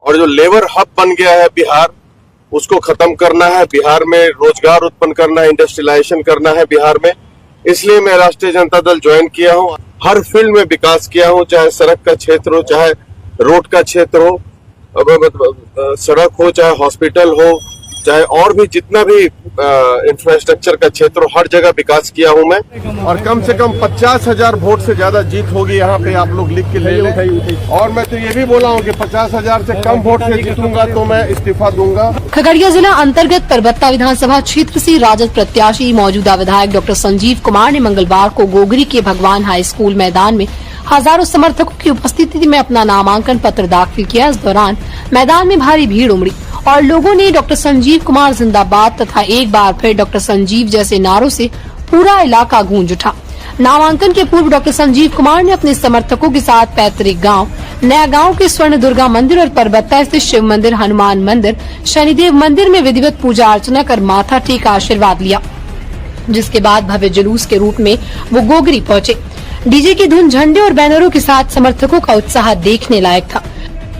और जो labour hub बन गया है बिहार, उसको खत्म करना है। बिहार में रोजगार उत्पन्न करना है, इंडस्ट्रियलाइजेशन करना है बिहार में। इसलिए मैं राष्ट्रीय जनता दल ज्वाइन किया हूँ। हर फील्ड में विकास किया हूँ, चाहे सड़क का क्षेत्र हो, चाहे रोड का क्षेत्र हो, सड़क हो, चाहे हॉस्पिटल हो, चाहे और भी जितना भी इंफ्रास्ट्रक्चर का क्षेत्र हो, हर जगह विकास किया हूं मैं। और कम से कम 50,000 वोट से ज्यादा जीत होगी यहाँ पे, आप लोग लिख के ले लें। और मैं तो ये भी बोला हूँ कि 50,000 से कम वोट से जीतूंगा तो मैं इस्तीफा दूंगा। खगड़िया जिला अंतर्गत परबत्ता विधानसभा क्षेत्र से राजद प्रत्याशी मौजूदा विधायक डॉक्टर संजीव कुमार ने मंगलवार को गोगरी के भगवान हाई स्कूल मैदान में हजारों समर्थकों की उपस्थिति में अपना नामांकन पत्र दाखिल किया। इस दौरान मैदान में भारी भीड़ उमड़ी और लोगों ने डॉक्टर संजीव कुमार जिंदाबाद तथा एक बार फिर डॉक्टर संजीव जैसे नारों से पूरा इलाका गूंज उठा। नामांकन के पूर्व डॉक्टर संजीव कुमार ने अपने समर्थकों के साथ पैतृक गांव नया गांव के स्वर्ण दुर्गा मंदिर और परबत्ता स्थित शिव मंदिर, हनुमान मंदिर, शनिदेव मंदिर में विधिवत पूजा अर्चना कर माथा टेक आशीर्वाद लिया, जिसके बाद भव्य जुलूस के रूप में वो गोगरी पहुंचे। डीजे की धुन, झंडे और बैनरों के साथ समर्थकों का उत्साह देखने लायक था।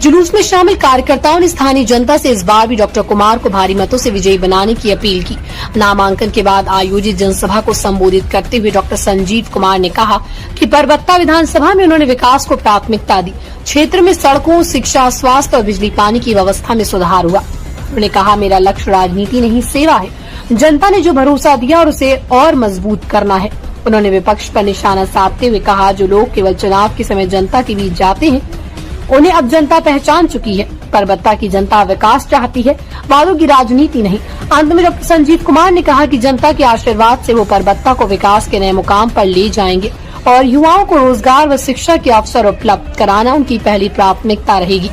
जुलूस में शामिल कार्यकर्ताओं ने स्थानीय जनता से इस बार भी डॉक्टर कुमार को भारी मतों से विजयी बनाने की अपील की। नामांकन के बाद आयोजित जनसभा को संबोधित करते हुए डॉक्टर संजीव कुमार ने कहा कि परबत्ता विधानसभा में उन्होंने विकास को प्राथमिकता दी। क्षेत्र में सड़कों, शिक्षा, स्वास्थ्य और बिजली पानी की व्यवस्था में सुधार हुआ। उन्होंने कहा, मेरा लक्ष्य राजनीति नहीं, सेवा है। जनता ने जो भरोसा दिया और उसे और मजबूत करना है। उन्होंने विपक्ष पर निशाना साधते हुए कहा, जो लोग केवल चुनाव के समय जनता के बीच जाते हैं, उन्हें अब जनता पहचान चुकी है। परबत्ता की जनता विकास चाहती है, वादों की राजनीति नहीं। अंत में डॉक्टर संजीव कुमार ने कहा कि जनता के आशीर्वाद से वो परबत्ता को विकास के नए मुकाम पर ले जाएंगे और युवाओं को रोजगार व शिक्षा के अवसर उपलब्ध कराना उनकी पहली प्राथमिकता रहेगी।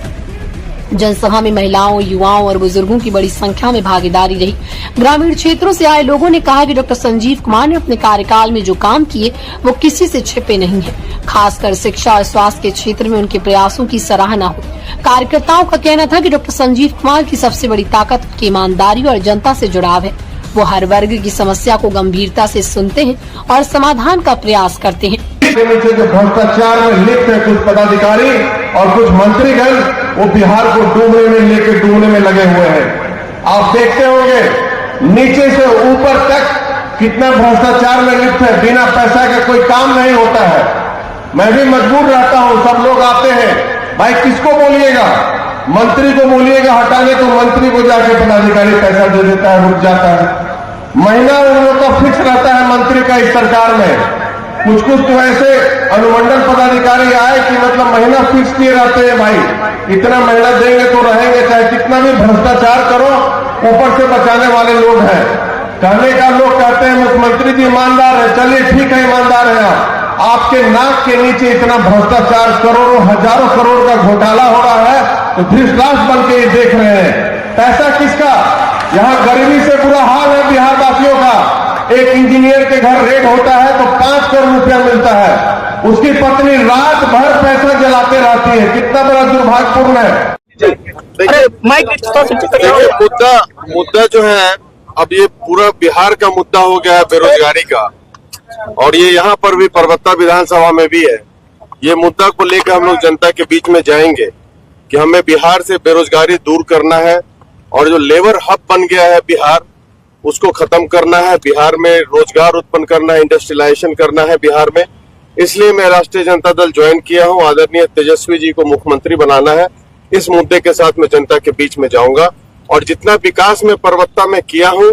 जनसभा में महिलाओं, युवाओं और बुजुर्गों की बड़ी संख्या में भागीदारी रही। ग्रामीण क्षेत्रों से आए लोगों ने कहा कि डॉक्टर संजीव कुमार ने अपने कार्यकाल में जो काम किए वो किसी से छिपे नहीं है। खासकर शिक्षा और स्वास्थ्य के क्षेत्र में उनके प्रयासों की सराहना हुई। कार्यकर्ताओं का कहना था कि डॉक्टर संजीव कुमार की सबसे बड़ी ताकत उनकी ईमानदारी और जनता से जुड़ाव है। वो हर वर्ग की समस्या को गंभीरता से सुनते हैं और समाधान का प्रयास करते हैं। जो भ्रष्टाचार में लिप्त है कुछ पदाधिकारी और कुछ मंत्रीगण, वो बिहार को डूबने में लगे हुए हैं। आप देखते होंगे नीचे से ऊपर तक कितना भ्रष्टाचार में लिप्त है। बिना पैसा का कोई काम नहीं होता है। मैं भी मजबूर रहता हूं, सब लोग आते हैं, भाई किसको बोलिएगा, मंत्री को बोलिएगा हटाने, तो मंत्री को जाके पदाधिकारी पैसा दे देता है, रुक जाता है। महीना उन लोग का फिक्स रहता है मंत्री का इस सरकार में। कुछ तो ऐसे अनुमंडल पदाधिकारी आए कि मतलब महीना फिक्स किए रहते हैं, भाई इतना महीना देंगे तो रहेंगे, चाहे कितना भी भ्रष्टाचार करो, ऊपर से बचाने वाले लोग हैं। कहने का लोग कहते हैं मुख्यमंत्री जी ईमानदार है, चलिए ठीक है ईमानदार है आप, आपके नाक के नीचे इतना भ्रष्टाचार, करोड़ों हजारों करोड़ का घोटाला हो रहा है, तो धृतराष्ट्र बन के ये देख रहे हैं। पैसा किसका? यहाँ गरीबी से बुरा हाल है बिहार वासियों का। एक इंजीनियर के घर रेड होता है तो 5 करोड़ रुपया मिलता है, उसकी पत्नी रात भर पैसा जलाते रहती है। कितना बड़ा दुर्भाग्यपूर्ण है। देखिए मुद्दा जो है, अब ये पूरा बिहार का मुद्दा हो गया है बेरोजगारी का, और ये यहाँ पर भी परबत्ता विधानसभा में भी है। ये मुद्दा को लेकर हम लोग जनता के बीच में जाएंगे कि हमें बिहार से बेरोजगारी दूर करना है और जो लेबर हब बन गया है बिहार, उसको खत्म करना है। बिहार में रोजगार उत्पन्न करना है, इंडस्ट्रियलाइजेशन करना है बिहार में। इसलिए मैं राष्ट्रीय जनता दल ज्वाइन किया हूं। आदरणीय तेजस्वी जी को मुख्यमंत्री बनाना है। इस मुद्दे के साथ मैं जनता के बीच में जाऊंगा और जितना विकास मैं परबत्ता में किया हूं,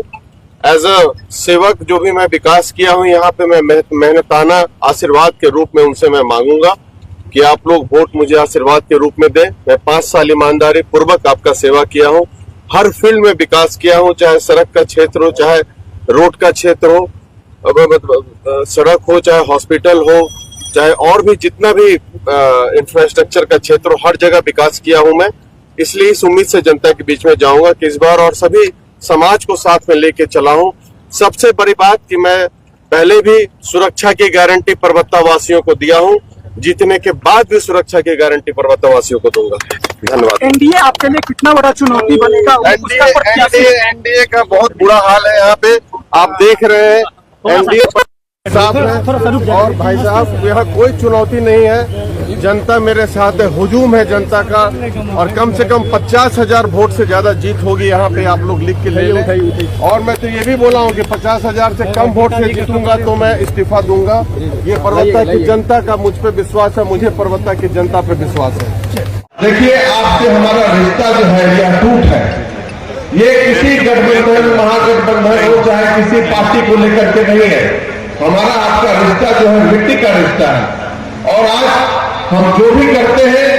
एज अ सेवक जो भी मैं विकास किया हूं यहाँ पे, मैं मेहनताना आशीर्वाद के रूप में उनसे मैं मांगूंगा कि आप लोग वोट मुझे आशीर्वाद के रूप में दें। मैं 5 साल ईमानदारी पूर्वक आपका सेवा किया हूं, हर फील्ड में विकास किया हूं, चाहे सड़क का क्षेत्र हो, चाहे रोड का क्षेत्र हो, सड़क हो, चाहे हॉस्पिटल हो, चाहे और भी जितना भी इंफ्रास्ट्रक्चर का क्षेत्र हो, हर जगह विकास किया हूं मैं। इसलिए इस उम्मीद से जनता के बीच में जाऊंगा कि इस बार और सभी समाज को साथ में लेके चला हूं। सबसे बड़ी बात कि मैं पहले भी सुरक्षा की गारंटी परबत्ता वासियों को दिया हूं, जीतने के बाद भी सुरक्षा की गारंटी पर्वत वासियों को दूंगा। धन्यवाद। एनडीए आपके लिए कितना बड़ा चुनौती बनेगा? एनडीए का बहुत बुरा हाल है यहाँ पे, आप देख रहे हैं। एनडीए साहब है और भाई साहब यहाँ कोई चुनौती नहीं है, जनता मेरे साथ है, हुजूम है जनता का और कम से कम 50,000 वोट से ज्यादा जीत होगी यहाँ पे। आप लोग लिख के ले लें। और मैं तो ये भी बोला हूँ कि 50,000 से कम वोट से जीतूंगा तो मैं इस्तीफा दूंगा। ये परबत्ता की जनता का मुझ पे विश्वास है, मुझे परबत्ता की जनता पे विश्वास है। देखिए, आपसे हमारा रिश्ता जो है यह अटूट है। ये किसी गठबंधन महागठबंधन हो चाहे किसी पार्टी को लेकर के नहीं है, हमारा आपका रिश्ता जो है मिट्टी का रिश्ता है। और आज हम जो भी करते हैं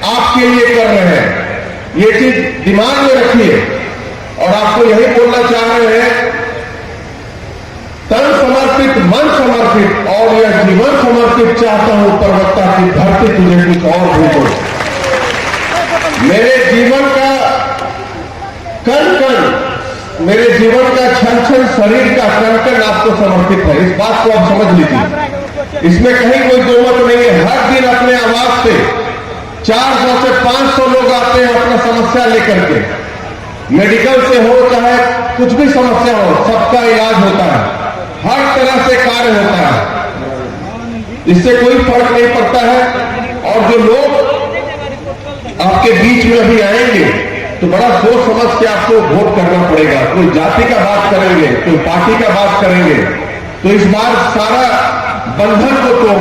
आपके लिए कर रहे हैं, ये चीज दिमाग में रखिए। और आपको यही बोलना चाह रहे हैं, तन समर्पित मन समर्पित और यह जीवन समर्पित चाहता हूं परबत्ता की धरती, तुझे कुछ और भी हो। मेरे जीवन का कण कण, मेरे जीवन का छन छन, शरीर का कण कण आपको समर्पित है। इस बात को आप समझ लीजिए, इसमें कहीं कोई दो मत नहीं है। हर दिन अपने आवाज से 400 से 500 लोग आते हैं अपना समस्या लेकर के। मेडिकल से हो चाहे कुछ भी समस्या हो, सबका इलाज होता है, हर तरह से कार्य होता है, इससे कोई फर्क नहीं पड़ता है। और जो लोग आपके बीच में अभी आएंगे तो बड़ा सोच समझ के आपको वोट करना पड़ेगा। कोई जाति का बात करेंगे, कोई पार्टी का बात करेंगे, तो इस बार सारा बंधन को तोड़